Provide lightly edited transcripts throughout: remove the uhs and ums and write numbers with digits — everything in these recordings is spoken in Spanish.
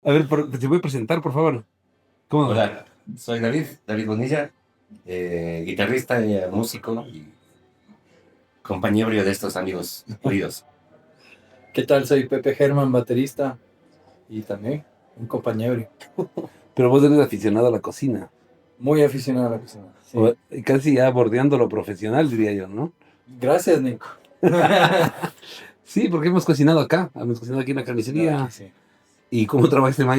A ver, te voy a presentar, por favor. ¿Cómo? Hola, soy David Bonilla, guitarrista, músico y compañero de estos amigos queridos. ¿Qué tal? Soy Pepe Germán, baterista y también un compañero. Pero vos eres aficionado a la cocina. Muy aficionado a la cocina. Sí. Casi ya bordeando lo profesional, diría yo, ¿no? Gracias, Nico. Sí, porque hemos cocinado aquí en la carnicería. Sí. Y cómo trabaja este man,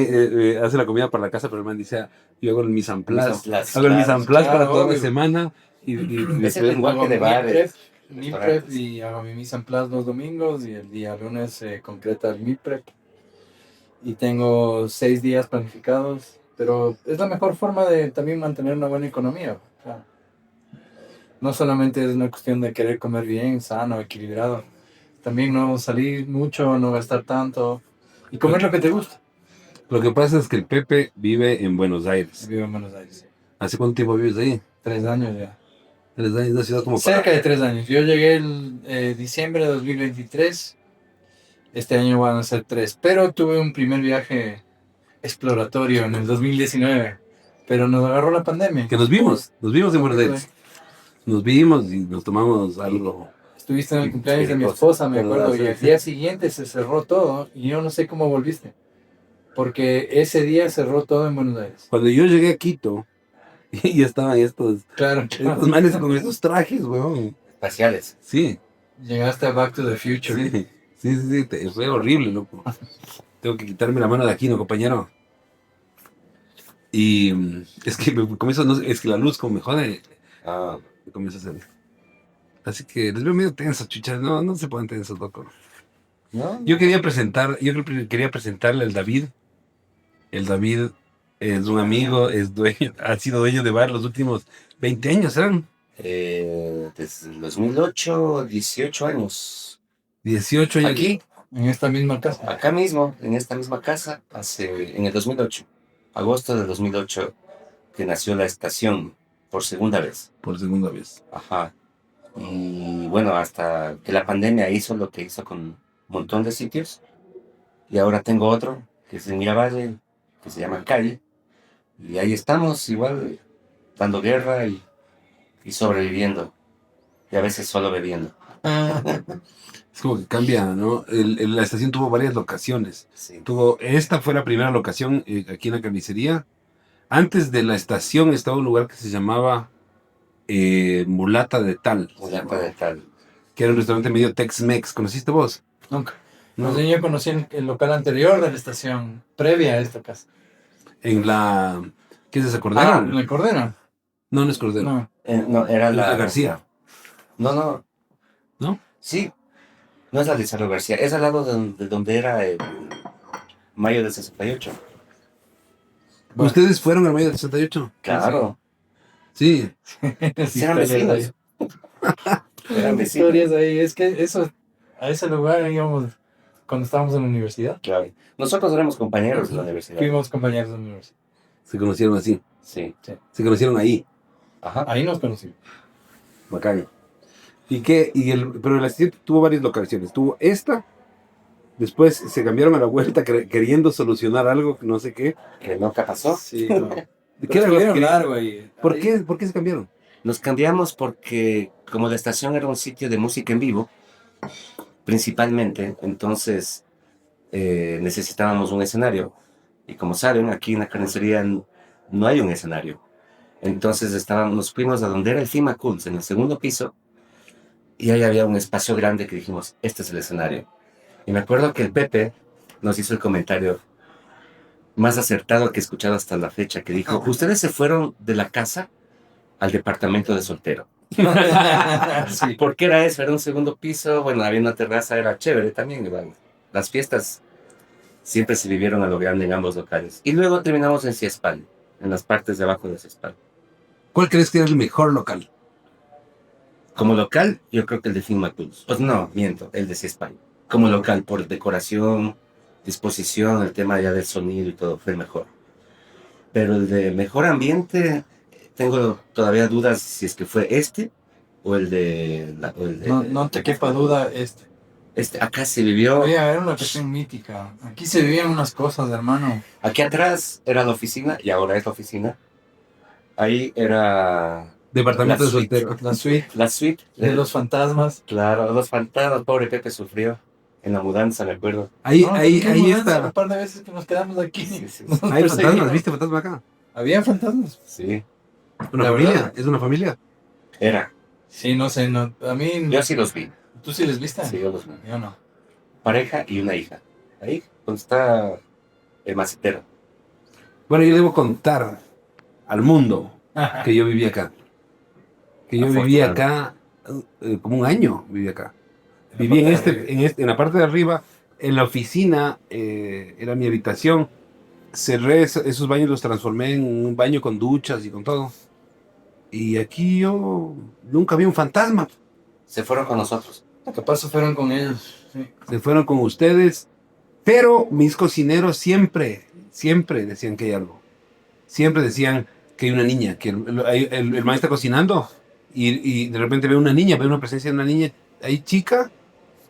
hace la comida para la casa, pero el man dice, yo hago el mise en place. Hago el mise en place para toda la semana. Y Es el lenguaje de bares. Meal prep y hago mi mise en place los domingos y el día lunes se concreta el meal prep. Y tengo 6 días planificados, pero es la mejor forma de también mantener una buena economía. O sea, no solamente es una cuestión de querer comer bien, sano, equilibrado, también no salir mucho, no gastar tanto y comer lo que te gusta. Lo que pasa es que el Pepe vive en Buenos Aires. Vivo en Buenos Aires, sí. ¿Hace cuánto tiempo vives ahí? 3 años ya. 3 años, una ciudad como... Cerca de 3 años. Yo llegué el diciembre de 2023. Este año van a ser 3. Pero tuve un primer viaje exploratorio en el 2019. Pero nos agarró la pandemia. Que nos vimos en Buenos Aires. Nos vimos y nos tomamos algo. Estuviste en el cumpleaños de mi esposa, me acuerdo, y al día siguiente se cerró todo y yo no sé cómo volviste. Porque ese día cerró todo en Buenos Aires. Cuando yo llegué a Quito, y estaban estos manes con estos trajes, weón. Espaciales. Sí. Llegaste a Back to the Future. Sí, fue horrible, loco. Tengo que quitarme la mano de aquí, ¿no, compañero? Y es que me comienzo, es que la luz como me jode, me comienza a hacer. Así que les veo medio tensos, chuchas. No se ponen tensos, loco. ¿No? Yo quería presentarle al David. El David es un amigo, ha sido dueño de bar los últimos 20 años, ¿eran? Desde el 2008, 18 años. 18 años. Aquí, en esta misma casa. Acá mismo, en esta misma casa, en el 2008, agosto del 2008, que nació la estación por segunda vez. Por segunda vez. Ajá. Y bueno, hasta que la pandemia hizo lo que hizo con un montón de sitios. Y ahora tengo otro, que es en Miravalle, que se llama Calle. Y ahí estamos, igual, dando guerra y sobreviviendo. Y a veces solo bebiendo. Es como que cambia, ¿no? La estación tuvo varias locaciones. Sí. Esta fue la primera locación aquí en la carnicería. Antes de la estación estaba un lugar que se llamaba Mulata de Tal. Mulata de Tal. Que era un restaurante medio Tex-Mex. ¿Conociste vos? Nunca. No. Yo conocí el local anterior de la estación, previa a esta casa. En la... ¿Qué es esa Cordero? ¿En el Cordero? No es Cordero. No. No, era la García. No. ¿No? Sí. No es la de Cerro García. Es al lado de donde era el Mayo del 68. Bueno. ¿Ustedes fueron al Mayo del 68? Claro. Sí. Eran vecinos. Eran historias ahí. Es que a ese lugar íbamos cuando estábamos en la universidad. Claro. Nosotros éramos compañeros de la universidad. Fuimos compañeros de la universidad. Se conocieron así. Sí. Se conocieron ahí. Ajá. Ahí nos conocimos. Bacán. Pero la estación tuvo varias locaciones. Tuvo esta. Después se cambiaron a la vuelta queriendo solucionar algo, no sé qué. Que nunca pasó. Sí. No. ¿Qué era lo que largo ahí? ¿Por qué se cambiaron? Nos cambiamos porque como la estación era un sitio de música en vivo, principalmente, entonces necesitábamos un escenario. Y como saben, aquí en la carnicería no hay un escenario. Entonces nos fuimos a donde era el Fima Cools, en el segundo piso, y ahí había un espacio grande que dijimos, este es el escenario. Y me acuerdo que el Pepe nos hizo el comentario más acertado que he escuchado hasta la fecha, que dijo, ustedes se fueron de la casa al departamento de soltero. Sí. ¿Por qué era eso? Era un segundo piso, bueno, había una terraza, era chévere también. Igual. Las fiestas siempre se vivieron a lo grande en ambos locales. Y luego terminamos en Ciespal, en las partes de abajo de Ciespal. ¿Cuál crees que era el mejor local? Como local, yo creo que el de Finmatus. Pues no, miento, el de Ciespal. Como local, por decoración, disposición, el tema ya del sonido y todo, fue el mejor. Pero el de mejor ambiente, tengo todavía dudas si es que fue este o el de... No te quepa duda este. Acá se vivió. Oye, era una cuestión mítica. Aquí se vivían unas cosas, hermano. Aquí atrás era la oficina y ahora es la oficina. Ahí era Departamento la de suite. soltero. La suite La suite. de los fantasmas. Claro, los fantasmas. Pobre Pepe sufrió en la mudanza, me acuerdo. Ahí, No, ahí, también ahí mudanza, está. un par de veces que nos quedamos aquí. Sí, sí, sí. Nos Hay fantasmas, perseguían. ¿viste fantasma acá? ¿Había fantasmas? Sí, Una La familia, verdad. es una familia. era. Sí, no sé, no. A mí. Yo sí los vi. ¿Tú sí les viste? Sí, yo los vi. Yo no. Pareja y una hija. Ahí, donde está el macetero. Bueno, yo debo contar al mundo que yo vivía acá. Que yo vivía acá como un año, vivía acá. Viví en la parte de arriba, en la oficina, era mi habitación. Cerré esos baños, los transformé en un baño con duchas y con todo. Y aquí yo nunca vi un fantasma. Se fueron con nosotros. Capaz se fueron con ellos. Sí. Se fueron con ustedes. Pero mis cocineros siempre, siempre decían que hay algo. Siempre decían que hay una niña, que el maestro está cocinando y de repente ve una niña, ve una presencia de una niña ahí chica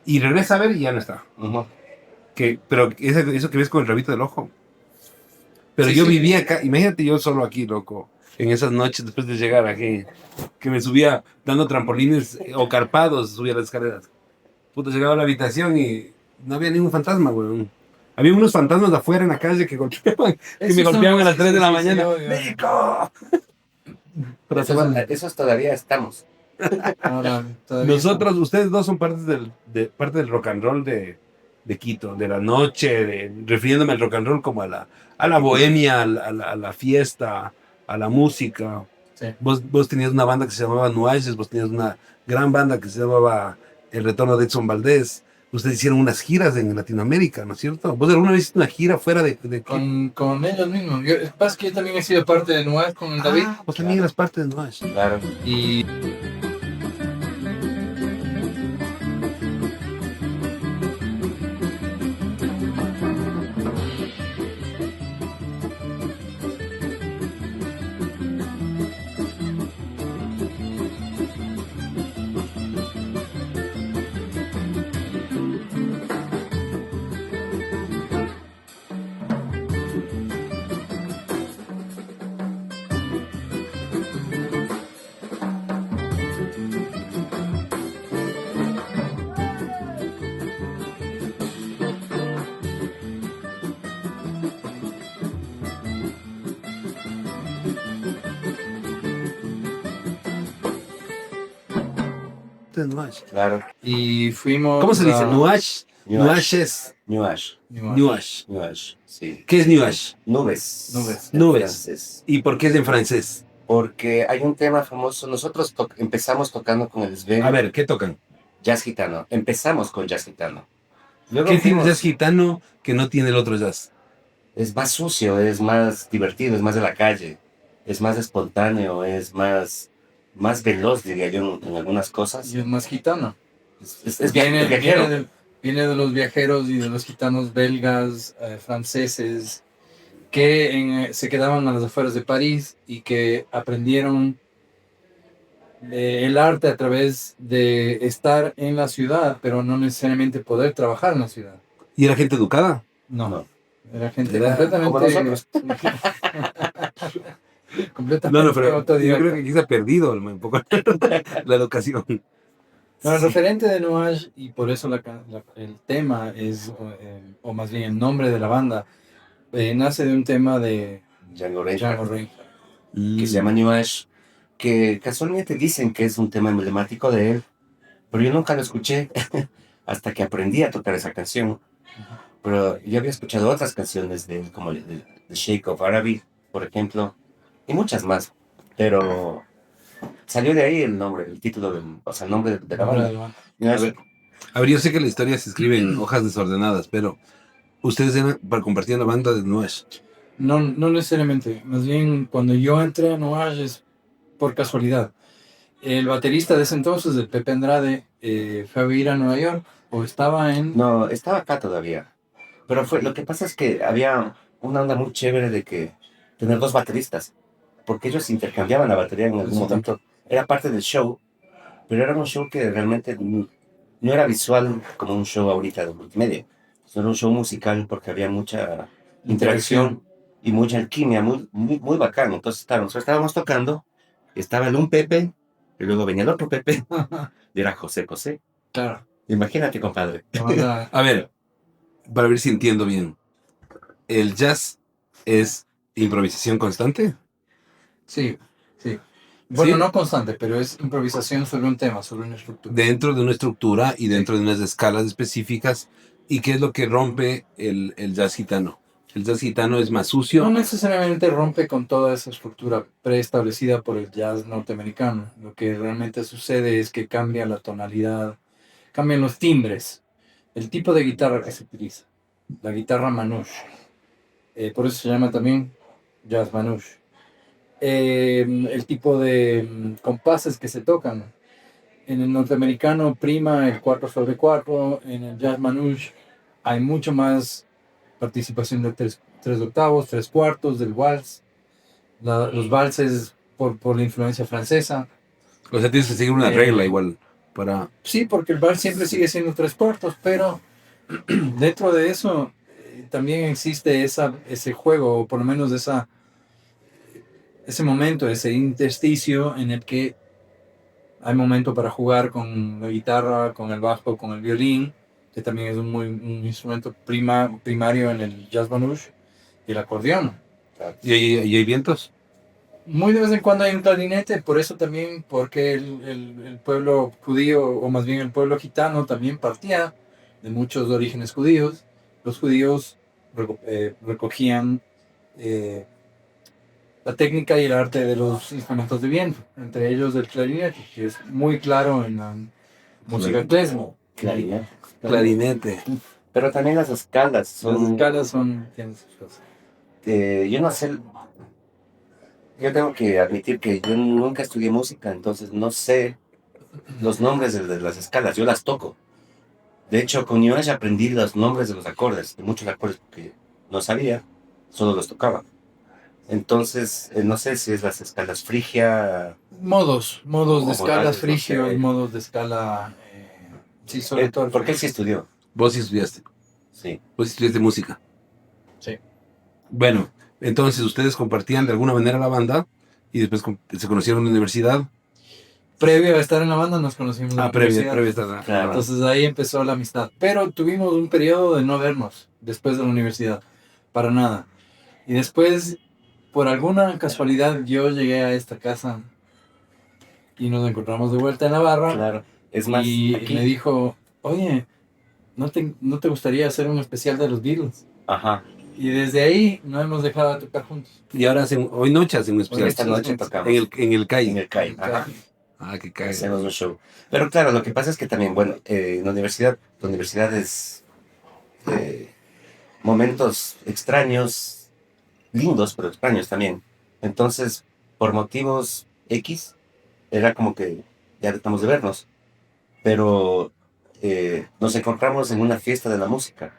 y regresa a ver y ya no está. Ujú. Pero eso que ves con el rabito del ojo. Pero Sí, yo sí. vivía acá, imagínate yo solo aquí, loco, en esas noches después de llegar aquí, que me subía dando trampolines o carpados, subía las escaleras. Puta, llegaba a la habitación y no había ningún fantasma, weón. Había unos fantasmas de afuera en la calle que golpeaban, que me golpeaban a las 3 de la mañana. obvio. ¡Nico! Pero se van. Esos todavía estamos. Ahora, todavía Nosotros, ustedes dos son parte del rock and roll de Quito, de la noche, refiriéndome al rock and roll como a la bohemia, a la fiesta, a la música. Sí. Vos tenías una banda que se llamaba Nuages, vos tenías una gran banda que se llamaba El Retorno de Edson Valdés. Ustedes hicieron unas giras en Latinoamérica, ¿no es cierto? ¿Vos alguna vez hiciste una gira fuera de qué? con ellos mismos. Yo, pasa que yo también he sido parte de Nuaz con el David. Vos también eras parte de Nuages. Claro. Y De Nuages. Claro. Y fuimos. ¿Cómo se dice? a- Nuages. Nuages. Nuages. Nuages. Nuages. Nuages. Sí. ¿Qué es Nuages? Nubes. Nubes. En Nubes. francés. ¿Y por qué es en francés? Porque hay un tema famoso. Nosotros empezamos tocando con el Sven. A ver, ¿qué tocan? Jazz gitano. Empezamos con jazz gitano. Luego ¿Qué tiene fuimos- el jazz gitano que no tiene el otro jazz? Es más sucio, es más divertido, es más de la calle, es más espontáneo, es más veloz, diría yo, en algunas cosas. Y es más gitano. Es viajero. Viene de los viajeros y de los gitanos belgas, franceses, que se quedaban a las afueras de París y que aprendieron el arte a través de estar en la ciudad, pero no necesariamente poder trabajar en la ciudad. ¿Y era gente educada? No, No. era gente Era completamente... como nosotros. completamente No, pero yo autodidacta. creo que aquí se ha perdido un poco la educación. No, el referente de Nuage, y por eso el tema es, o más bien el nombre de la banda, nace de un tema de Django Reinhardt, Django Reinhardt. que se llama Nuage, que casualmente dicen que es un tema emblemático de él, pero yo nunca lo escuché hasta que aprendí a tocar esa canción. Pero yo había escuchado otras canciones de él, como el Sheikh of Araby, por ejemplo, y muchas más, pero salió de ahí el nombre, el título, o sea, el nombre de la Ahora, banda. Nuage. A ver, yo sé que la historia se escribe en hojas desordenadas, pero ustedes eran para compartir la banda de Nuages. no, no necesariamente, más bien cuando yo entré a Nuage es por casualidad. El baterista de ese entonces, el Pepe Andrade, fue a vivir a Nueva York, o estaba en... No, estaba acá todavía. Pero lo que pasa es que había una onda muy chévere de que tener dos bateristas, porque ellos intercambiaban la batería en algún Sí. momento. Era parte del show, pero era un show que realmente no era visual como un show ahorita de multimedia, sino un show musical porque había mucha interacción y mucha alquimia, muy bacán. Entonces, claro, nosotros estábamos tocando, estaba el un Pepe, y luego venía el otro Pepe, y era José José. Claro. Imagínate, compadre. A ver, para ver si entiendo bien. ¿El jazz es improvisación constante? Sí, sí. Bueno, ¿Sí? no constante, pero es improvisación sobre un tema, sobre una estructura. Dentro de una estructura y dentro de unas escalas específicas. ¿Y qué es lo que rompe el jazz gitano? ¿El jazz gitano es más No sucio? necesariamente rompe con toda esa estructura preestablecida por el jazz norteamericano. Lo que realmente sucede es que cambia la tonalidad, cambian los timbres, el tipo de guitarra que se utiliza, la guitarra manouche. Por eso se llama también jazz manouche. El tipo de compases que se tocan. En el norteamericano prima el 4/4, en el jazz manouche hay mucho más participación de tres octavos, tres cuartos del vals, los valses por la influencia francesa. O sea, tienes que seguir una regla igual para... Sí, porque el vals siempre sigue siendo tres cuartos, pero dentro de eso también existe ese juego, o por lo menos ese momento, ese intersticio en el que hay momento para jugar con la guitarra, con el bajo, con el violín, que también es un instrumento primario en el jazz manouche, y el acordeón. ¿Y hay vientos? Muy de vez en cuando hay un clarinete, por eso también, porque el pueblo judío, o más bien el pueblo gitano, también partía de muchos orígenes judíos. Los judíos recogían la técnica y el arte de los instrumentos de viento, entre ellos el clarinete, que es muy claro en la música klezmer. Clarinete. Clarinete. Pero también las escalas Las son... escalas son... tienen sus cosas. yo no sé, yo tengo que admitir que yo nunca estudié música, entonces no sé los nombres de las escalas, yo las toco. De hecho, con New Age aprendí los nombres de los acordes, de muchos acordes que no sabía, solo los tocaba. Entonces, no sé si es las escalas frigia. Modos de Como escalas modales, no frigios, sé. modos de escala... sí, sobre todo... el ¿Por qué sí frigio. estudió? Vos sí estudiaste. Sí. Vos sí estudiaste música. Sí. Bueno, entonces ustedes compartían de alguna manera la banda y después se conocieron en la universidad. Previo a estar en la banda nos conocimos en la universidad. Previo está. Claro. Entonces ahí empezó la amistad. Pero tuvimos un periodo de no vernos después de la universidad. Para nada. Y después, por alguna casualidad, yo llegué a esta casa y nos encontramos de vuelta en la barra. Claro. Es más, Y aquí. me dijo, oye, ¿no te gustaría hacer un especial de los Beatles? Ajá. Y desde ahí no hemos dejado de tocar juntos. Y ahora hoy noche hacen un especial. Esta noche tocamos. En el CAI. En el CAI. Ajá. Ah, qué cae. Hacemos un show. Pero claro, lo que pasa es que también, bueno, la universidad es momentos extraños, lindos, pero extraños también. Entonces, por motivos X, era como que ya tratamos de vernos. Pero nos encontramos en una fiesta de la música.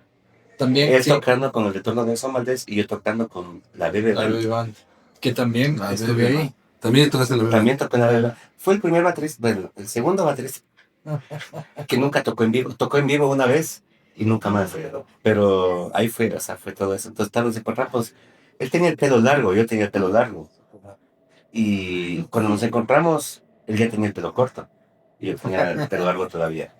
También, Él sí, tocando con el retorno de Nelson Valdés y yo tocando con la Bebe la Band. Bebe Band, que también La estuve Bebe ahí. También tocaste en la También tocó en la Bebe Band. Fue el primer baterista, bueno, el segundo baterista que nunca tocó en vivo. Tocó en vivo una vez y nunca más. Pero ahí fue, o sea, fue todo eso. Entonces, nos encontramos. Él tenía el pelo largo, yo tenía el pelo largo. Y cuando nos encontramos, él ya tenía el pelo corto. Y yo tenía el pelo largo todavía.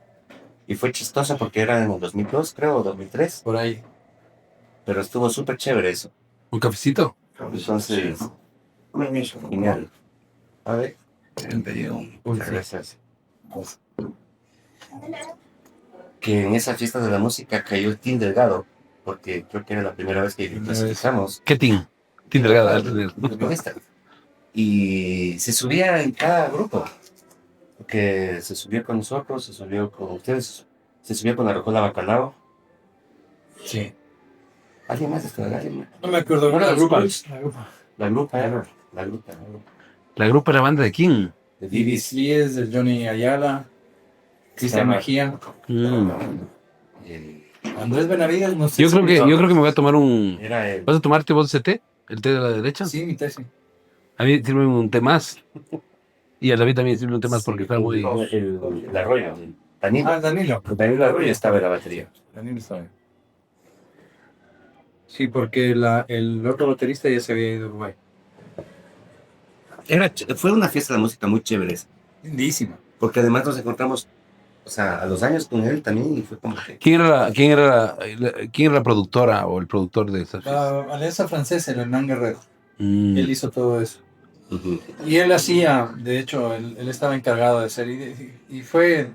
Y fue chistoso porque era en el 2002, creo, o 2003. Por ahí. Pero estuvo súper chévere eso. ¿Un cafecito? Entonces, genial. A ver. Muchas Gracias. Que en esa fiesta de la música cayó Tim Delgado, porque creo que era la primera vez que nos escuchamos. ¿Qué team? Team Delgada. Y se subía en cada grupo. Porque se subió con nosotros, se subió con ustedes, se subió con la Rocola Bacalao. Sí. ¿Alguien más está? ¿Alguien más? No me acuerdo. No, la grupa. La grupa. La grupa. La grupa de la banda de King. De Vivi Vivis. Slies, de Johnny Ayala, Cristian Estaba- Mejía, El- Andrés Benavides, no sé. Yo creo que me voy a tomar un... Era el... ¿Vas a tomarte vos ese té? ¿El té de la derecha? Sí, mi tesis. A mí sirve un té más. Y a David también sirve un té más porque está muy... El arroyo. Danilo. Danilo. Danilo Arroyo estaba en la batería. Danilo está bien. Sí, porque el otro baterista ya se había ido a Uruguay. Fue una fiesta de música muy chévere, Lindísima. porque además nos encontramos, o sea, a los años con él también, y fue como que... ¿Quién era la productora o el productor de esa fiesta? La Alianza Francesa, el Hernán Guerrero. Mm. Él hizo todo eso. Ujú. Y él hacía, de hecho, él estaba encargado de hacer. Y fue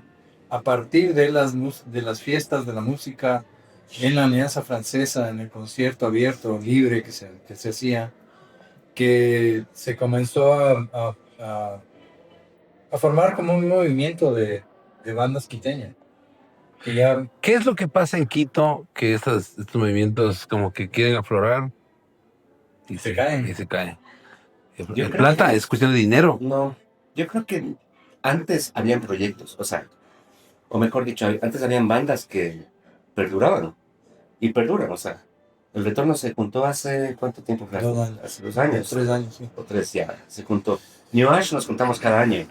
a partir de las fiestas de la música en la Alianza Francesa, en el concierto abierto, libre que se hacía, que se comenzó a formar como un movimiento de bandas quiteñas. Que ya ¿Qué es lo que pasa en Quito que estos movimientos como que quieren aflorar y Se caen. Y se caen? Yo El creo plata que- es cuestión de dinero. No, yo creo que antes habían proyectos, o sea, o mejor dicho, antes habían bandas que perduraban, y perduran, o sea, el retorno se juntó hace, ¿cuánto tiempo, Flaco? 2 años. Hace 2 años. 3 años, sí. O 3 ya, se juntó. New Ash nos juntamos cada año.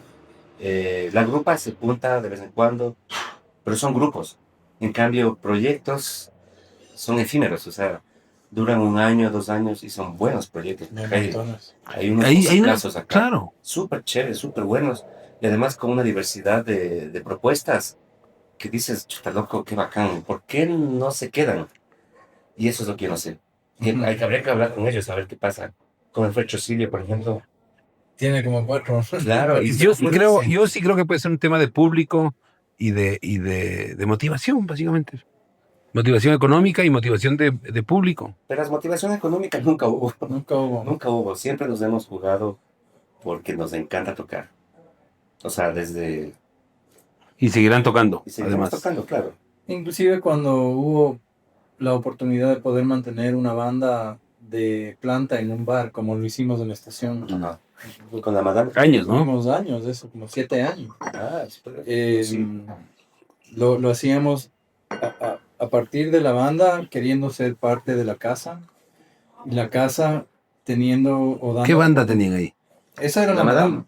La grupa se junta de vez en cuando, pero son grupos. En cambio, proyectos son efímeros, o sea, duran 1 año, 2 años y son buenos proyectos. No hay Hay, montones. hay unos Hay casos acá claro. súper chéveres, súper buenos, y además con una diversidad de propuestas que dices, chuta loco, qué bacán, ¿por qué no se quedan? Y eso es lo que yo no sé. Ujú. Habría que hablar con ellos a ver qué pasa. Con el Fred Chocilio, por ejemplo. Tiene como 4. Claro, y Yo sí creo que puede ser un tema de público y de motivación, básicamente. Motivación económica y motivación de público. pero la motivación económica nunca hubo. Nunca hubo. Nunca hubo. Siempre nos hemos jugado porque nos encanta tocar. O sea, desde... Y seguirán tocando, Y seguimos además. tocando, claro. Inclusive cuando hubo la oportunidad de poder mantener una banda de planta en un bar, como lo hicimos en la estación. No. Con la madame. Años, ¿no? Tuvimos años, eso, como 7 años. Ah, súper. Sí. Lo hacíamos a partir de la banda, queriendo ser parte de la casa. Y la casa teniendo o dando... ¿Qué banda tenían ahí? Esa era La la Madame.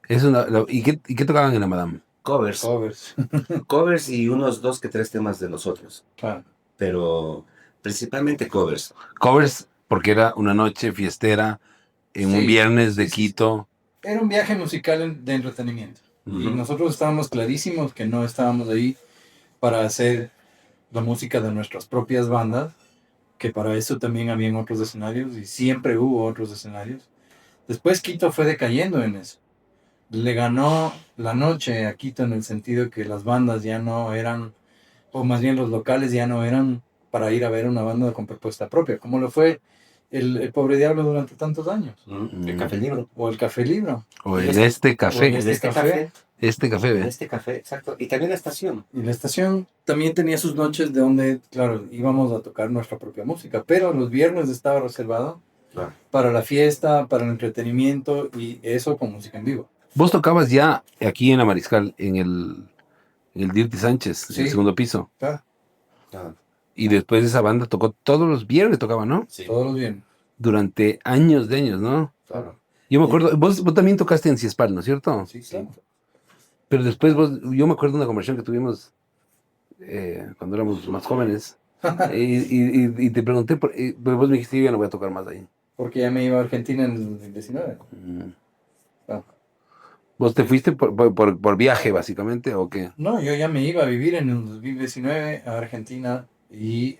Madame. ¿Y qué tocaban en la Madame? Covers. Covers. Covers y unos 2 que 3 temas de nosotros. Claro. Pero principalmente covers. Covers, porque era una noche fiestera en un Sí, viernes de sí, sí. Quito. Era un viaje musical de entretenimiento. Y nosotros estábamos clarísimos que no estábamos ahí para hacer la música de nuestras propias bandas, que para eso también habían otros escenarios y siempre hubo otros escenarios. Después Quito fue decayendo en eso. Le ganó la noche a Quito en el sentido que las bandas ya no eran, o más bien los locales ya no eran para ir a ver una banda con propuesta propia, como lo fue el Pobre Diablo durante tantos años, El Café Libro. o el Café Libro. O en este café. En este café. Este café, En ¿ve? este café, exacto. Y también la estación. Y la estación también tenía sus noches de donde, claro, íbamos a tocar nuestra propia música, pero los viernes estaba reservado Claro. para la fiesta, para el entretenimiento y eso con música en vivo. Vos tocabas ya aquí en la Mariscal, en el Dirty Sánchez, en Sí. el segundo piso. Claro, Ah, Y después esa banda tocó todos los viernes, tocaba, ¿no? sí, todos los viernes. Durante años de años, ¿no? claro. Yo me acuerdo, vos también tocaste en Ciespal, ¿no es cierto? Sí, claro. Pero después yo me acuerdo de una conversación que tuvimos cuando éramos más jóvenes. Y te pregunté, pero vos me dijiste, yo ya no voy a tocar más ahí. Porque ya me iba a Argentina en el 2019. Ah. ¿Vos te fuiste por viaje, básicamente, o qué? No, yo ya me iba a vivir en el 2019 a Argentina y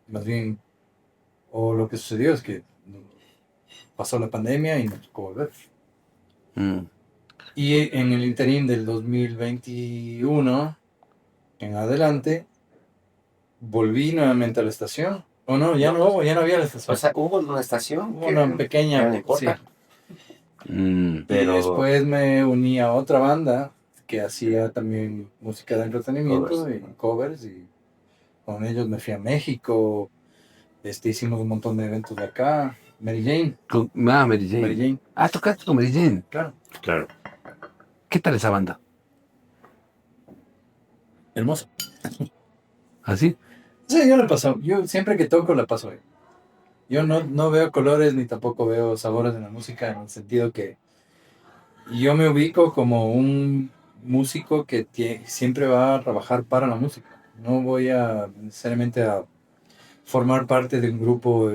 más bien, o lo que sucedió es que pasó la pandemia y nos tocó volver. Mm. Y en el interín del 2021 en adelante, volví nuevamente a la estación. O no, ya no había la estación. O sea, hubo una estación. Hubo una ya pequeña, no importa. sí. Mm. Pero Y después me uní a otra banda que hacía también música de entretenimiento y covers. Y con ellos me fui a México. Hicimos un montón de eventos de acá. Mary Jane. Mary Jane. Mary Jane, Ah, tocaste con Mary Jane. claro. claro. ¿Qué tal esa banda? Hermoso. ¿Así? Sí, yo la paso. Yo siempre que toco la paso bien. Yo no veo colores ni tampoco veo sabores en la música en el sentido que yo me ubico como un músico que siempre va a trabajar para la música. No voy a necesariamente a formar parte de un grupo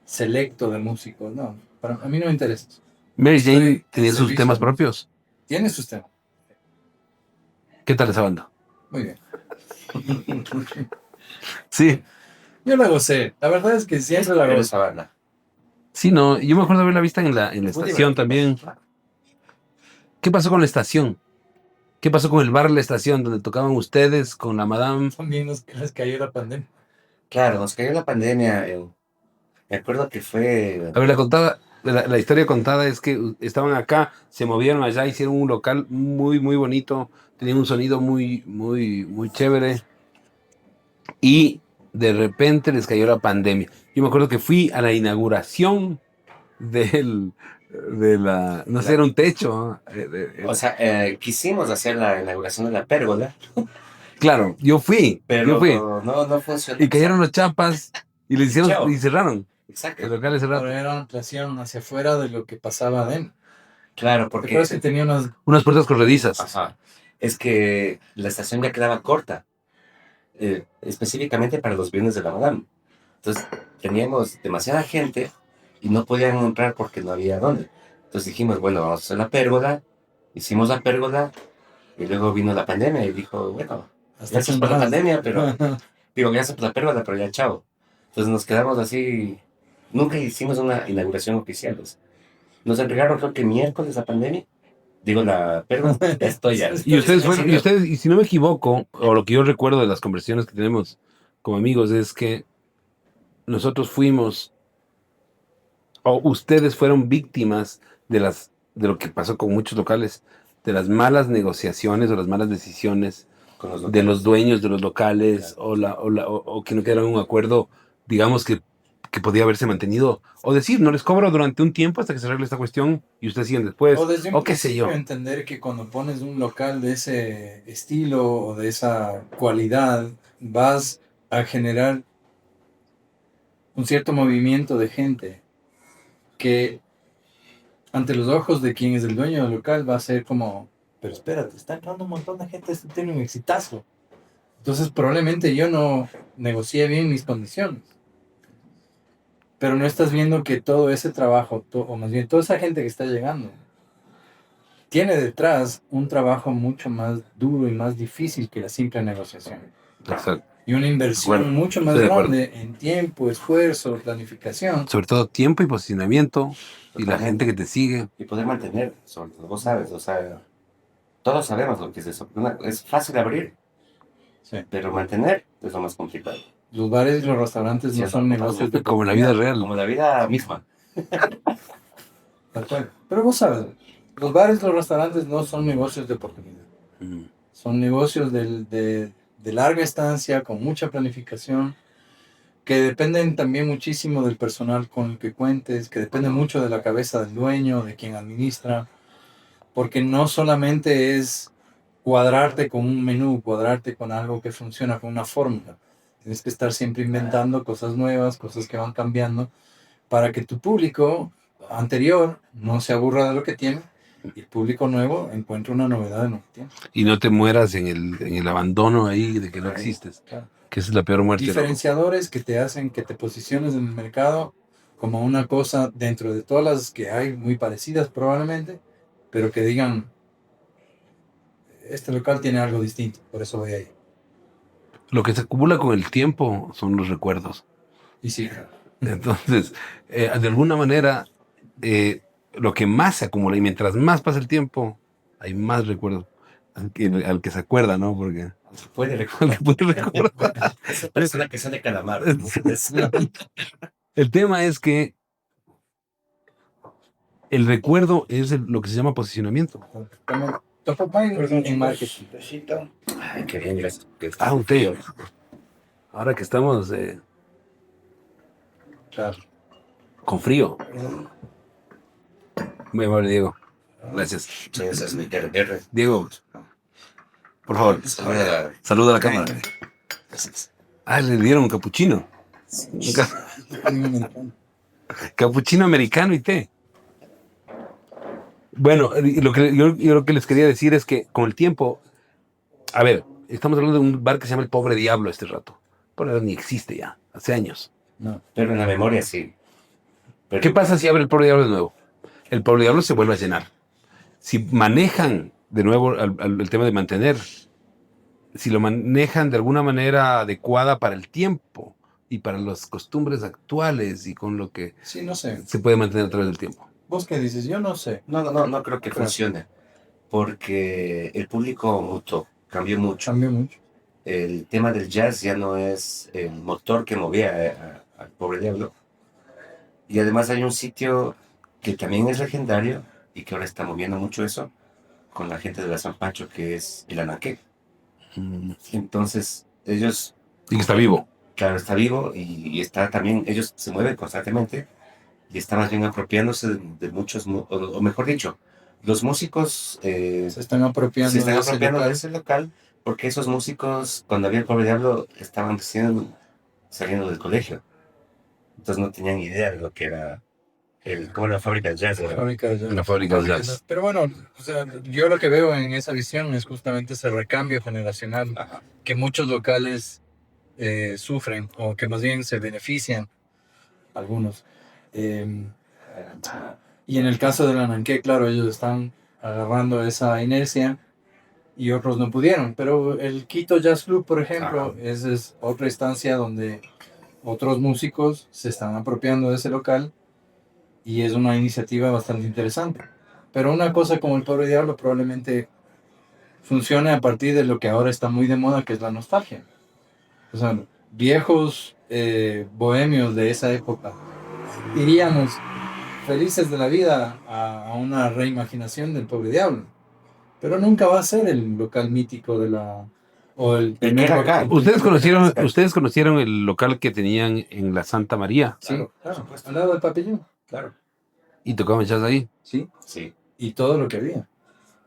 selecto de músicos. No, a mí no me interesa eso. Mary Estoy Jane en tenía sus servicio temas de la música. propios. Tiene sus temas. ¿Qué tal esa banda? Muy bien. Sí, Yo la gocé. La verdad es que siempre la Pero gocé. esa banda. sí, no. Yo me acuerdo haberla vista en la Muy estación divertido. también. ¿Qué pasó con la estación? ¿Qué pasó con el bar La Estación donde tocaban ustedes con la Madame? También les cayó la pandemia. Claro, nos cayó la pandemia. Me acuerdo que fue. A ver, la historia contada es que estaban acá, se movieron allá, hicieron un local muy, muy bonito, tenía un sonido muy, muy, muy chévere y de repente les cayó la pandemia. Yo me acuerdo que fui a la inauguración de la, no sé, era un techo. ¿No? O sea, quisimos hacer la inauguración de la pérgola, Claro, yo fui no funcionó. y cayeron las chapas y le hicieron Chao. y cerraron. Exacto. El local cerrado. Ahora era una ampliación hacia afuera de lo que pasaba adentro. Claro, ¿Te porque. acuerdas que tenía unas... Unas puertas corredizas. Ajá. Es que la estación ya quedaba corta, específicamente para los viernes de la Madame. Entonces, teníamos demasiada gente y no podían entrar porque no había dónde. Entonces dijimos, bueno, vamos a hacer la pérgola. Hicimos la pérgola y luego vino la pandemia y dijo, bueno, gracias por la pandemia, pero digo, gracias por la pérgola, pero ya chao. Entonces nos quedamos así. Nunca hicimos una inauguración oficial. O sea, nos entregaron creo que miércoles la pandemia. Digo, la pérgola. Estoy ya. Y ustedes fueron, y si no me equivoco, o lo que yo recuerdo de las conversaciones que tenemos como amigos, es que nosotros fuimos, o ustedes fueron víctimas de lo que pasó con muchos locales, de las malas negociaciones o las malas decisiones Con los de locales. los dueños de los locales, o que no quedara un acuerdo, digamos que podía haberse mantenido, o decir, no les cobro durante un tiempo hasta que se arregle esta cuestión y ustedes siguen después, O desde un o qué sé yo. principio entender que cuando pones un local de ese estilo o de esa cualidad, vas a generar un cierto movimiento de gente que ante los ojos de quien es el dueño del local va a ser como, pero espérate, está entrando un montón de gente, esto tiene un exitazo. Entonces probablemente yo no negocié bien mis condiciones. Pero no estás viendo que todo ese trabajo, o más bien toda esa gente que está llegando, tiene detrás un trabajo mucho más duro y más difícil que la simple negociación. Exacto. Y una inversión Bueno, mucho más estoy de acuerdo. grande en tiempo, esfuerzo, planificación. Sobre todo tiempo y posicionamiento y la Totalmente. gente que te sigue. Y poder mantener, sobre todo, vos sabes, o sea, todos sabemos lo que es eso. Es fácil abrir, Sí. pero mantener es lo más complicado. Los bares y los restaurantes Sí, no son negocios de Como en la vida oportunidad, real. Como la vida misma. tal cual. Pero vos sabes, los bares y los restaurantes no son negocios de oportunidad. Mm. Son negocios de larga estancia, con mucha planificación, que dependen también muchísimo del personal con el que cuentes, que depende mucho de la cabeza del dueño, de quien administra, porque no solamente es cuadrarte con un menú, cuadrarte con algo que funciona, con una fórmula. Tienes que estar siempre inventando cosas nuevas, cosas que van cambiando, para que tu público anterior no se aburra de lo que tiene y el público nuevo encuentre una novedad en lo que tiene. Y no te mueras en el abandono ahí de que no existes. Claro. Que esa es la peor muerte. ¿No? Diferenciadores que te hacen que te posiciones en el mercado como una cosa dentro de todas las que hay muy parecidas probablemente, pero que digan, este local tiene algo distinto, por eso voy ahí. Lo que se acumula con el tiempo son los recuerdos. Y sí, Entonces, de alguna manera, lo que más se acumula, y mientras más pasa el tiempo, hay más recuerdos al que se acuerda, ¿no? Porque Puede al recordar. que puede recordar. Esa persona que sale calamar. El tema es que el recuerdo es lo que se llama posicionamiento. top of mind en marketing. Ay, qué bien, gracias. Ah, un té. Ahora que estamos Claro. con frío. Muy amable, Diego. Gracias. Sí, esa es mi R. Diego, por favor, saluda a la cámara. Gracias. Ah, le dieron un capuchino. Capuchino americano y té. Bueno, y yo lo que les quería decir es que con el tiempo, a ver, estamos hablando de un bar que se llama El Pobre Diablo este rato. Pero ni existe ya, hace años. No. Pero en la memoria sí. Pero, ¿Qué pasa si abre El Pobre Diablo de nuevo? El Pobre Diablo se vuelve a llenar. Si manejan de nuevo el tema de mantener, si lo manejan de alguna manera adecuada para el tiempo y para las costumbres actuales y con lo que Sí, no sé. se puede mantener a través del tiempo. ¿Vos qué dices? Yo no sé. no creo que Claro. funcione. Porque el público mutó, cambió mucho. Cambió mucho. El tema del jazz ya no es el motor que movía al Pobre Diablo. Y además hay un sitio que también es legendario y que ahora está moviendo mucho eso con la gente de la San Pancho, que es el Anaqué. Entonces, ellos, Y que está vivo. claro, está vivo y está también, ellos se mueven constantemente y están más bien apropiándose de muchos, o mejor dicho, los músicos Se están apropiando, se están de ese apropiando de local. ese local porque esos músicos, cuando había el Pobre Diablo, estaban recién saliendo del colegio. Entonces no tenían idea de lo que era como la fábrica de jazz. ¿Verdad? Fábrica de jazz. La fábrica de jazz. Pero bueno, o sea, yo lo que veo en esa visión es justamente ese recambio generacional Ajá. que muchos locales sufren o que más bien se benefician, algunos. Eh, y en el caso del Ananqué, claro, ellos están agarrando esa inercia y otros no pudieron. Pero el Quito Jazz Club, por ejemplo, es otra instancia donde otros músicos se están apropiando de ese local y es una iniciativa bastante interesante. Pero una cosa como el Pobre Diablo probablemente funcione a partir de lo que ahora está muy de moda, que es la nostalgia. O sea, viejos bohemios de esa época iríamos felices de la vida a una reimaginación del Pobre Diablo. Pero nunca va a ser el local mítico de la... O el que era acá. ¿Ustedes conocieron el local que tenían en la Santa María? Sí, Claro, por claro, supuesto. al lado del pabellón. Claro. Y tocaban jazz ahí. Sí, Sí. y todo lo que había.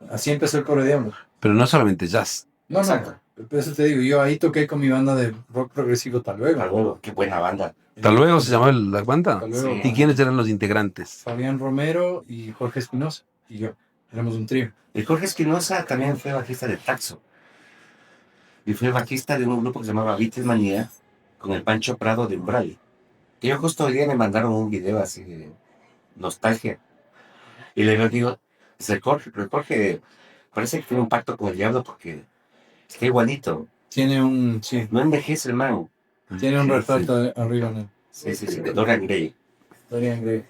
Así empezó el Pobre Diablo. Pero no solamente jazz. No, Exacto. no, por eso te digo, yo ahí toqué con mi banda de rock progresivo Tal Hasta Luego. luego. Qué buena banda. Hasta luego se llamaba la banda. Tal Luego. Sí. ¿Y quiénes eran los integrantes? Fabián Romero y Jorge Espinosa y yo. Éramos un trío. El Jorge Espinosa también fue bajista de Taxo. Y fue bajista de un grupo que se llamaba Beatlemania con el Pancho Prado de Umbral. Y yo justo hoy día me mandaron un video así de nostalgia. Y le digo, es el Jorge, pero el Jorge parece que tiene un pacto con el diablo porque está igualito. Tiene un, sí, No envejece el man. tiene un Sí, retrato arriba en él. Sí, de Dorian Gray. Dorian Gray.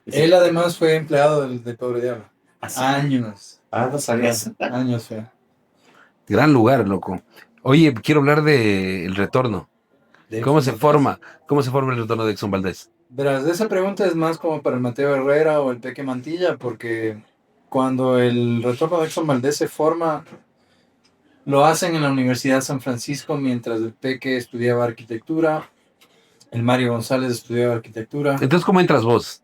Sí. Él además fue empleado del Pobre Diablo. Así. Años. No sabías. Años fue. Gran lugar, loco. Oye, quiero hablar de El Retorno. ¿Cómo se forma el retorno de Exxon Valdés? Verás, esa pregunta es más como para el Mateo Herrera o el Peque Mantilla, porque cuando el retorno de Exxon Valdés se forma, lo hacen en la Universidad de San Francisco mientras el Peque estudiaba arquitectura, el Mario González estudiaba arquitectura. Entonces, ¿cómo entras vos?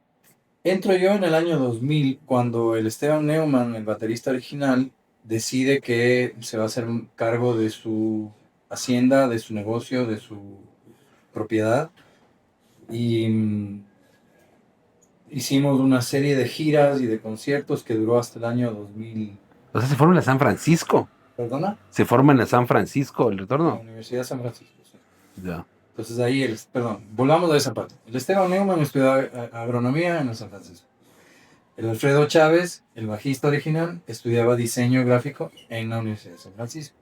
Entro yo en el año 2000 cuando el Esteban Neumann, el baterista original, decide que se va a hacer cargo de su hacienda, de su negocio, de su propiedad. Y hicimos una serie de giras y de conciertos que duró hasta el año 2000. O sea, se forma en la San Francisco. ¿Perdona? Se forma en la San Francisco el La retorno. Universidad de San Francisco. Sí. Ya. Entonces ahí, perdón, volvamos a esa parte. El Esteban Neumann estudió agronomía en San Francisco. El Alfredo Chávez, el bajista original, estudiaba diseño gráfico en la Universidad de San Francisco.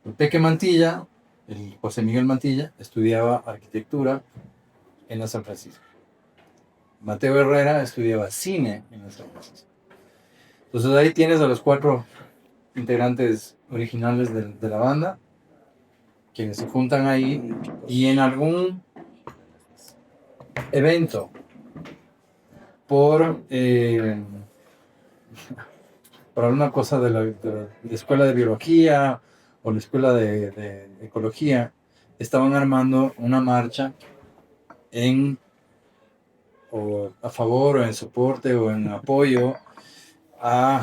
El Peque Mantilla, el José Miguel Mantilla, estudiaba arquitectura en la San Francisco. Mateo Herrera estudiaba cine en la San Francisco. Entonces ahí tienes a los 4 integrantes originales de la banda, quienes se juntan ahí y en algún evento por alguna cosa de la escuela de biología o la escuela de ecología, estaban armando una marcha o a favor o en soporte o en apoyo a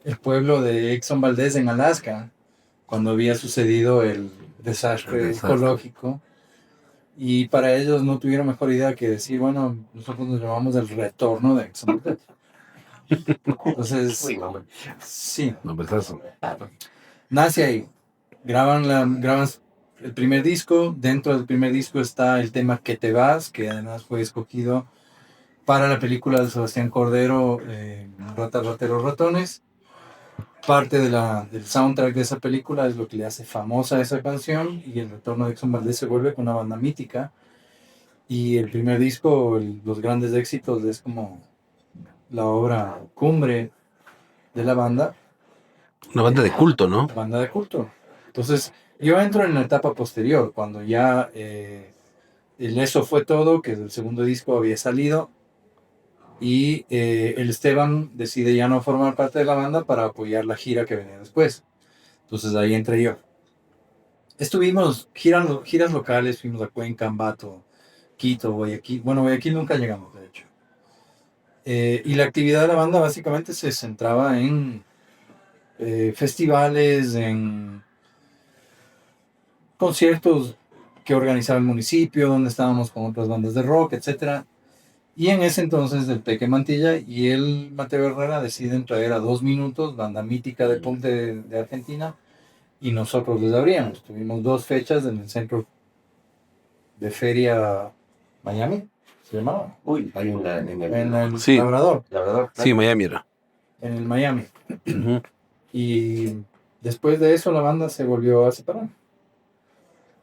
el pueblo de Exxon Valdez en Alaska, cuando había sucedido el desastre ecológico. Y para ellos no tuvieron mejor idea que decir, bueno, nosotros nos llamamos el retorno de Exxon Valdez. Entonces, Uy, no, hombre. sí, No, pesazo. nace ahí. Graban el primer disco. Dentro del primer disco está el tema Que te vas, que además fue escogido para la película de Sebastián Cordero, Ratas, Rateros, Ratones. Parte del soundtrack de esa película es lo que le hace famosa esa canción, y el retorno de Exxon Valdez se vuelve con una banda mítica. Y el primer disco, Los Grandes Éxitos, es como la obra cumbre de la banda. Una banda de culto, ¿no? Banda de culto. Entonces, yo entro en la etapa posterior, cuando ya el Eso Fue Todo, que el segundo disco había salido, y el Esteban decide ya no formar parte de la banda para apoyar la gira que venía después. Entonces ahí entré yo. Estuvimos giras locales, fuimos a Cuenca, Ambato, Quito, Guayaquil. Bueno, Guayaquil nunca llegamos, de hecho. Y la actividad de la banda básicamente se centraba en festivales, en conciertos que organizaba el municipio, donde estábamos con otras bandas de rock, etcétera. Y en ese entonces el Peque Mantilla y el Mateo Herrera deciden traer a 2 Minutos, banda mítica de punk de Argentina, y nosotros les abríamos. Tuvimos 2 fechas en el centro de feria Miami, se llamaba, Uy, hay en en el Sí. Labrador, Sí, Miami era. en el Miami. Ujú. Y después de eso la banda se volvió a separar.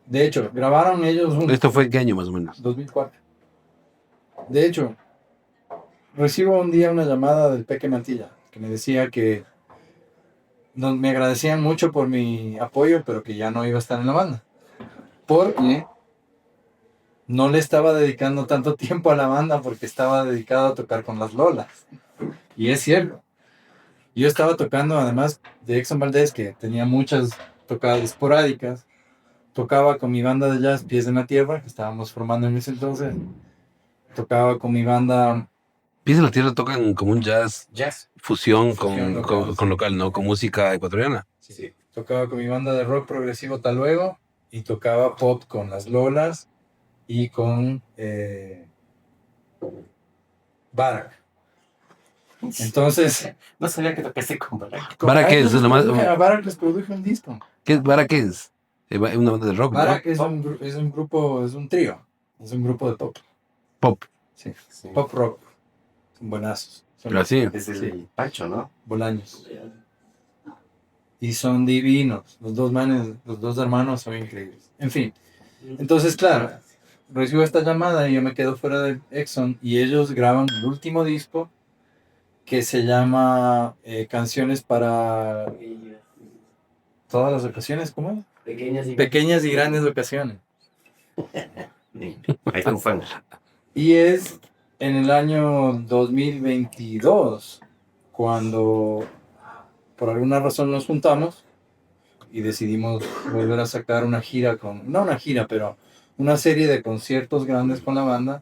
De hecho, grabaron ellos un ¿Esto fue en qué año más o menos? 2004. De hecho, recibo un día una llamada del Peque Mantilla que me decía que me agradecían mucho por mi apoyo, pero que ya no iba a estar en la banda. Porque no le estaba dedicando tanto tiempo a la banda, porque estaba dedicado a tocar con las Lolas. Y es cierto. Yo estaba tocando, además de Exxon Valdez, que tenía muchas tocadas esporádicas. Tocaba con mi banda de jazz Pies en la Tierra, que estábamos formando en ese entonces. Tocaba con mi banda Pies en la Tierra tocan como un jazz Jazz. fusión Fusión local, con sí. local, ¿no? Con música ecuatoriana. Sí. Tocaba con mi banda de rock progresivo Tal Luego, y tocaba pop con las Lolas y con Barak. Entonces, No sabía que tocaste con Barack. ¿Barak qué es? A Barak les produje un disco. ¿Barak qué es? Es una banda de rock, ¿no? Barak es un grupo, es un trío, es un grupo de pop. Pop. Sí. Sí. Pop rock. Son buenazos. Son Así. Es el Pancho, ¿no? bolaños. Y son divinos. Los dos hermanos son increíbles. En fin. Entonces, claro, recibo esta llamada y yo me quedo fuera de Exxon, y ellos graban el último disco que se llama Canciones para todas las ocasiones, ¿cómo es? Pequeñas y grandes ocasiones. Sí. Ahí está un fan. Y es en el año 2022 cuando por alguna razón nos juntamos y decidimos volver a sacar una gira no una gira, pero una serie de conciertos grandes con la banda,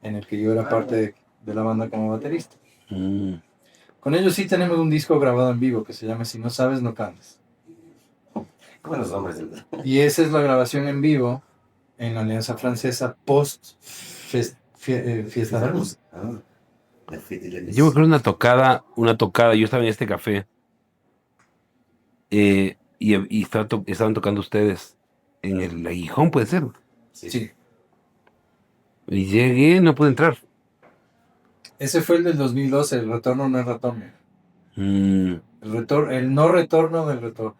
en el que yo era parte de la banda como baterista. Mm. Con ellos sí tenemos un disco grabado en vivo que se llama Si no sabes, no cantes. Buenos nombres. Y esa es la grabación en vivo en la Alianza Francesa post Fiesta de la Luz. Ah, Yo me acuerdo una tocada, yo estaba en este café y estaban tocando ustedes en el Aguijón, puede ser. Sí. Y llegué, no pude entrar. Ese fue el del 2012, el retorno no es retorno. Mm. El no retorno del retorno.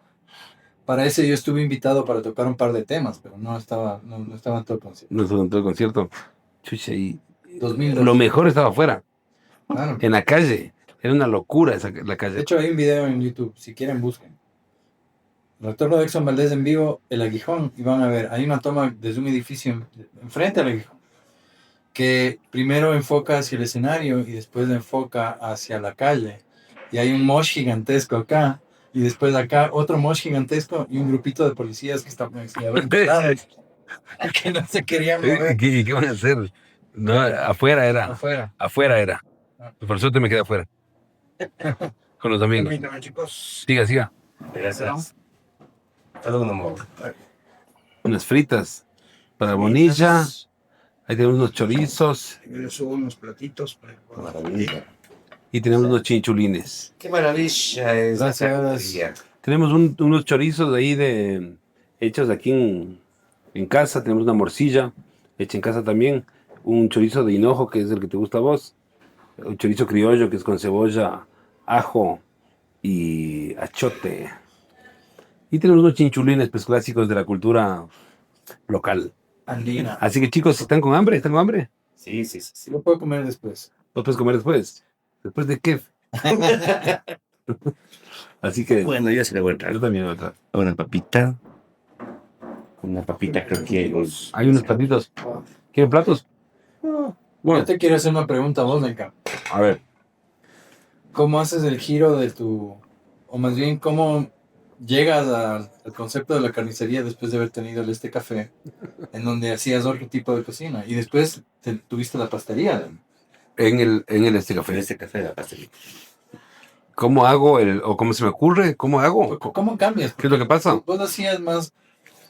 Para ese yo estuve invitado para tocar un par de temas, pero no estaba en todo el concierto. No estuve en todo el concierto. Chucha, y 2012. lo mejor estaba afuera, Claro. en la calle. Era una locura la De calle. hecho, hay un video en YouTube, si quieren busquen. Retorno de Exxon Valdez en vivo, el Aguijón, y van a ver, hay una toma desde un edificio enfrente al Aguijón, que primero enfoca hacia el escenario y después enfoca hacia la calle. Y hay un mosh gigantesco acá, y después acá otro mosh gigantesco y un grupito de policías que estaban que no se querían mover. ¿Qué van a hacer? No, afuera era. Afuera. Afuera era. Ah. Por suerte me quedé afuera. Con los amigos. Permítame, chicos. Siga. Gracias. Todo un amor. Unas fritas para Bonilla. Ahí tenemos unos chorizos. Yo le subo unos platitos para que puedan- Maravilla. y tenemos unos chinchulines. Qué maravilla es. Gracias. Tenemos unos chorizos ahí hechos aquí en casa. Tenemos una morcilla hecha en casa también. Un chorizo de hinojo, que es el que te gusta a vos. Un chorizo criollo, que es con cebolla, ajo y achote. Y tenemos unos chinchulines, pues, clásicos de la cultura local. Andina. Así que, chicos, si están con hambre, Sí, sí, sí, sí. Lo puedo comer después. lo puedes comer después. ¿Después de qué? Así que Bueno, yo sí le voy a yo entrar. también voy a traer. Una papita. Una papita, creo que es. Hay unos platitos. ¿Quieren platos? Yo Bueno, te quiero hacer una pregunta a vos, Lenka. a ver. ¿Cómo haces el giro de o más bien, cómo llegas al concepto de la carnicería después de haber tenido este café, en donde hacías otro tipo de cocina? Y después tuviste la pastería. En el En café. este café de la pastelería. ¿Cómo hago o cómo se me ocurre? ¿Cómo hago? ¿Cómo cambias? ¿Qué es lo que pasa? Vos hacías más.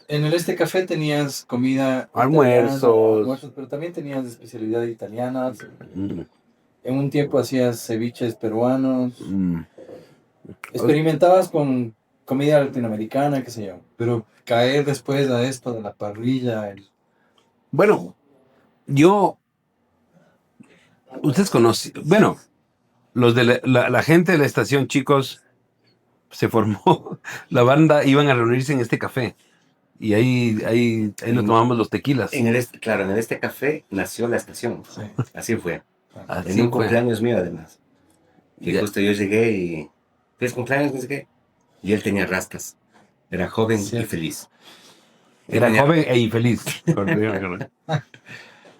En este café tenías comida. Almuerzos. Almuerzos, pero también tenías especialidades italianas. Mm, En un tiempo hacías ceviches peruanos. mm. Experimentabas con comida latinoamericana, qué sé yo. Pero caer después a esto de la parrilla. Bueno, ustedes conocen, bueno, los de la gente de la estación, chicos, se formó, la banda, iban a reunirse en este café. Y ahí nos tomamos los tequilas. Claro, en este café nació la estación. Sí. Así fue. Así En un fue. cumpleaños mío, además. Y Ya. justo yo llegué y. ¿Feliz cumpleaños? No sé qué. Y él tenía rastas. Era joven y Cierto. feliz. Era Tenía- joven e infeliz.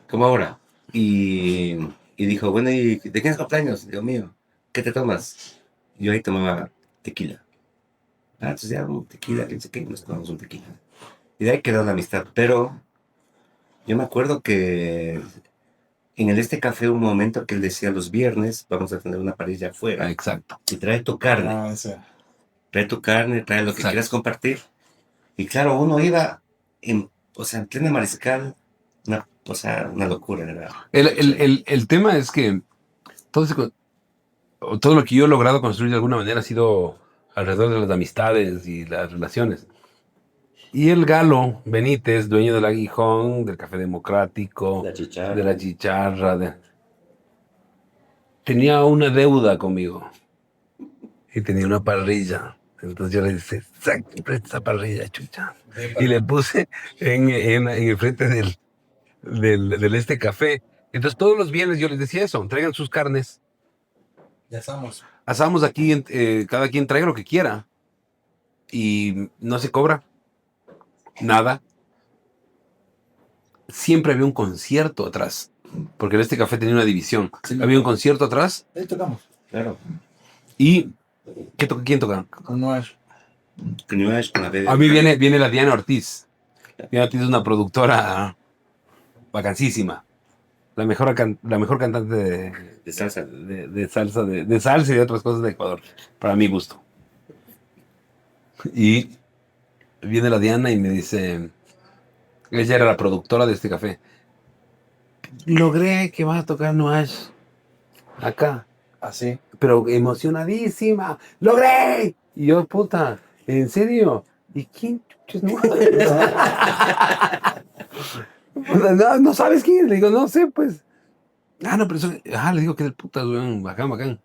Como ahora. Y dijo, bueno, ¿y de quién es cumpleaños? Digo, mío. ¿Qué te tomas? Yo ahí tomaba tequila. Entonces ya, un tequila, no sé qué, nos tomamos un tequila. Y de ahí quedó la amistad. Pero yo me acuerdo que en este café hubo un momento que él decía, los viernes vamos a tener una parrilla afuera. Exacto. Y trae tu carne. Ah, sí. Trae tu carne, trae lo que Exacto. quieras compartir. Y claro, uno iba en plena mariscal, una locura, ¿verdad? El tema es que todo lo que yo he logrado construir de alguna manera ha sido alrededor de las amistades y las relaciones. Y el Galo Benítez, dueño del Aguijón, del Café Democrático, La chicharra. de la chicharra, tenía una deuda conmigo. Y tenía una parrilla. Entonces yo le dije, presta esa parrilla, chucha. Y le puse en el frente del este café. Entonces todos los viernes yo les decía eso, traigan sus carnes. Ya estamos. Asamos aquí, cada quien traiga lo que quiera. Y no se cobra nada. Siempre había un concierto atrás. Porque en este café tenía una división. Sí. Había un concierto atrás. Ahí tocamos. Claro. Y ¿quién toca? No es. Con la bebé. A mí viene la Diana Ortiz. Diana Ortiz es una productora vacancísima. La mejor cantante De salsa. de salsa, de salsa y de otras cosas de Ecuador, para mi gusto. Y viene la Diana y me dice, ella era la productora de este café. Logré que vas a tocar Noash acá, Así. pero emocionadísima. ¡Logré! Y yo, puta, ¿en serio? ¿Y quién chuches Noash? No sabes quién. Le digo, no sé, pues. No, pero eso. Le digo que del putas, weón. Bacán.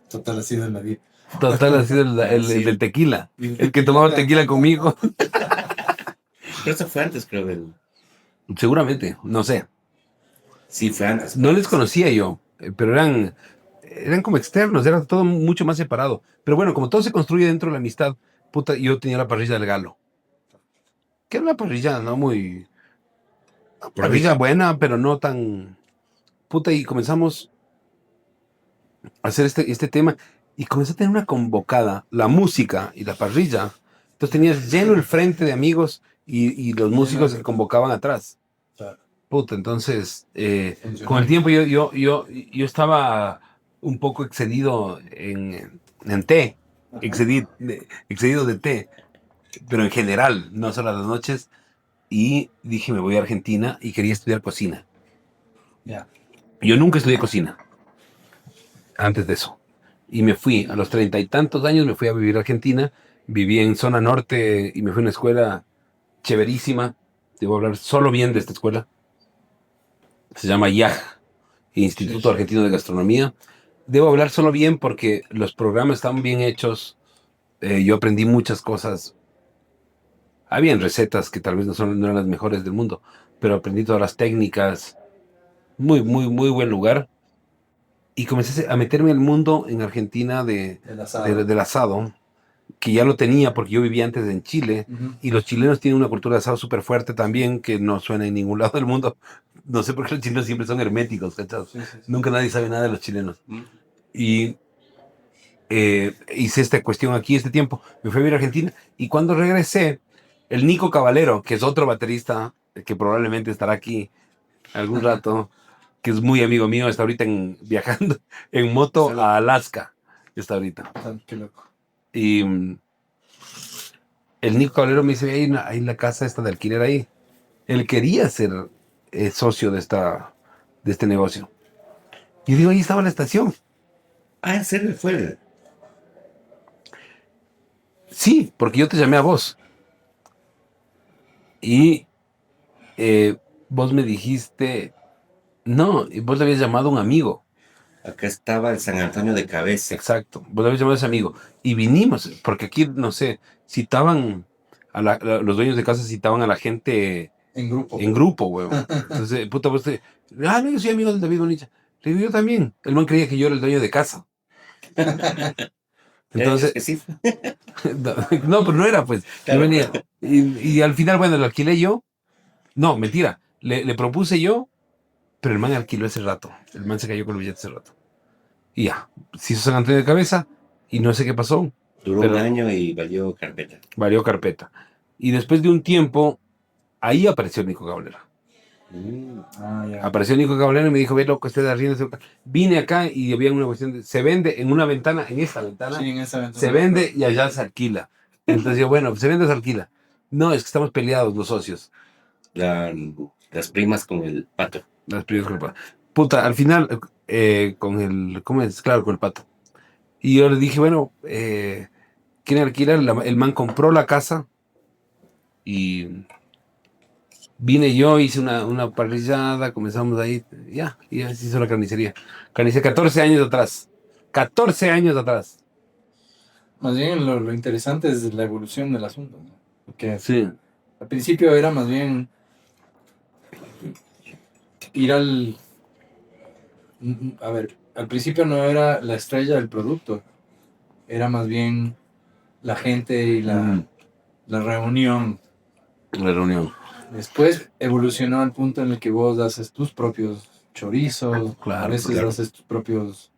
Total, así de la vida. Total, así el del tequila. El que tomaba tequila conmigo. Pero eso fue antes, creo, del. Seguramente, no sé. Sí, fue antes. No les conocía yo, pero eran como externos, era todo mucho más separado. Pero bueno, como todo se construye dentro de la amistad, puta, yo tenía la parrilla del Galo. Que era una parrilla, no muy. Parrilla buena, pero no tan. Puta, y comenzamos a hacer este tema. Y comenzó a tener una convocada, la música y la parrilla. Entonces tenías lleno el frente de amigos y los músicos se convocaban atrás. Claro. Puta, entonces, Funcionó. con el tiempo yo estaba un poco excedido en té, excedido de té, pero en general, no solo a las noches, y dije, me voy a Argentina y quería estudiar cocina. Ya. Yo nunca estudié cocina. antes de eso. Y me fui, a los 30 y tantos años me fui a vivir a Argentina, viví en zona norte y me fui a una escuela chéverísima. Debo hablar solo bien de esta escuela. Se llama IAG, Instituto Argentino de Gastronomía. Debo hablar solo bien porque los programas están bien hechos. Yo aprendí muchas cosas. Habían recetas que tal vez no eran las mejores del mundo, pero aprendí todas las técnicas. Muy, muy, muy buen lugar. Y comencé a meterme al mundo en Argentina del asado, que ya lo tenía porque yo vivía antes en Chile. Ujú. Y los chilenos tienen una cultura de asado súper fuerte también, que no suena en ningún lado del mundo. No sé por qué los chilenos siempre son herméticos, ¿cachai? Sí, sí, sí. Nunca nadie sabe nada de los chilenos. Mm. Y hice esta cuestión aquí este tiempo. Me fui a vivir a Argentina. Y cuando regresé, el Nico Caballero, que es otro baterista que probablemente estará aquí algún rato, que es muy amigo mío, está ahorita viajando en moto a Alaska. Está ahorita. Qué loco. Y el Nico Caballero me dice, hay la casa esta de alquiler ahí. Él quería ser socio de este negocio. Y digo, ahí estaba la estación. Ah, ¿en serio fue? Sí, porque yo te llamé a vos. Y vos me dijiste, no, y vos le habías llamado a un amigo. Acá estaba el San Antonio de Cabeza. Exacto, vos le habías llamado a ese amigo. Y vinimos, porque aquí, no sé, citaban, los dueños de casa citaban a la gente En grupo. en grupo, huevón. Entonces, puta, no, yo soy amigo del David Bonilla. Le digo, yo también. El man creía que yo era el dueño de casa. Entonces, Es que sí. no, pero no era, pues. Claro. Yo venía. Y al final, bueno, lo alquilé yo. No, mentira. Le propuse yo, pero el man alquiló ese rato. El man se cayó con el billete ese rato. Y ya, se hizo San Antonio de Cabeza y no sé qué pasó. Duró Pero un año y valió carpeta. varió carpeta. Y después de un tiempo, ahí apareció Nico Caballero. Ah, ya. Apareció Nico Caballero y me dijo, ve loco, este de arriendo. Vine acá y había una cuestión de, se vende en una ventana, en esta ventana, Sí, en esa ventana. se vende y allá se alquila. Entonces yo, bueno, se vende o se alquila. No, es que estamos peleados los socios. Las primas con el pato. Las primeras con el pato. Puta, al final, con el, ¿cómo es? Claro, con el pato. Y yo le dije, bueno, ¿quieren alquilar? El man compró la casa y vine yo, hice una parrillada, comenzamos ahí, ya, y ya se hizo la carnicería. Carnicería 14 años atrás. 14 años atrás. Más bien lo interesante es la evolución del asunto, ¿no? Porque Sí. al principio era más bien ir a ver, al principio no era la estrella del producto, era más bien la gente y la reunión. La reunión. Después evolucionó al punto en el que vos haces tus propios chorizos, Claro, a veces claro. haces tus propios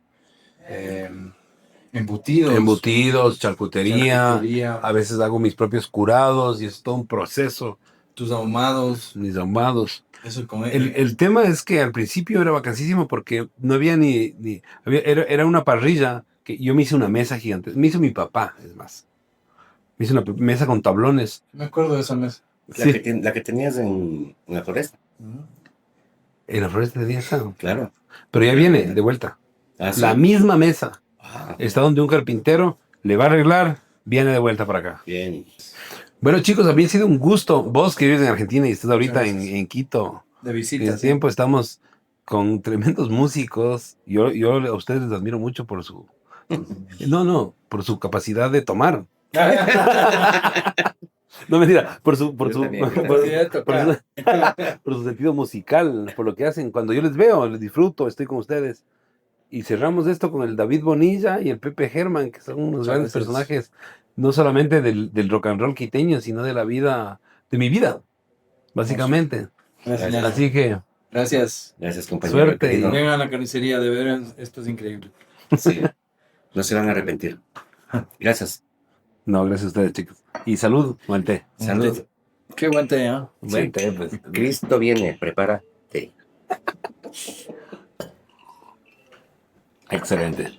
embutidos, Embutidos, charcutería. charcutería, A veces hago mis propios curados y es todo un proceso. tus ahumados. Mis ahumados. Eso con El tema es que al principio era vacancísimo porque no había era una parrilla que yo me hice una mesa gigante. Me hizo mi papá, es más. Me hice una mesa con tablones. me acuerdo de esa mesa. Sí. La que tenías en la floresta. En la floresta de día, Claro. pero ya viene de vuelta. Ah, sí. La misma mesa. Ah, Está donde un carpintero le va a arreglar, viene de vuelta para acá. bien. Bueno, chicos, había sido un gusto. Vos que vives en Argentina y estás ahorita Gracias. en Quito. De En visita. ese tiempo estamos con tremendos músicos. Yo a ustedes les admiro mucho por su... por su capacidad de tomar. No, mentira, por su Yo también, por su sentido musical, por lo que hacen. Cuando yo les veo, les disfruto, estoy con ustedes. Y cerramos esto con el David Bonilla y el Pepe Germán, que son unos grandes personajes, no solamente del rock and roll quiteño, sino de la vida, de mi vida, básicamente. Gracias. Así que, Gracias. Gracias, compañero. Suerte. querido. Vengan a la carnicería, de ver, esto es increíble. Sí. No se van a arrepentir. Gracias. no, gracias a ustedes, chicos. Y salud, buen té. Salud. Qué buen té, ¿eh? Buen té, pues. Cristo viene, prepárate. Excelente.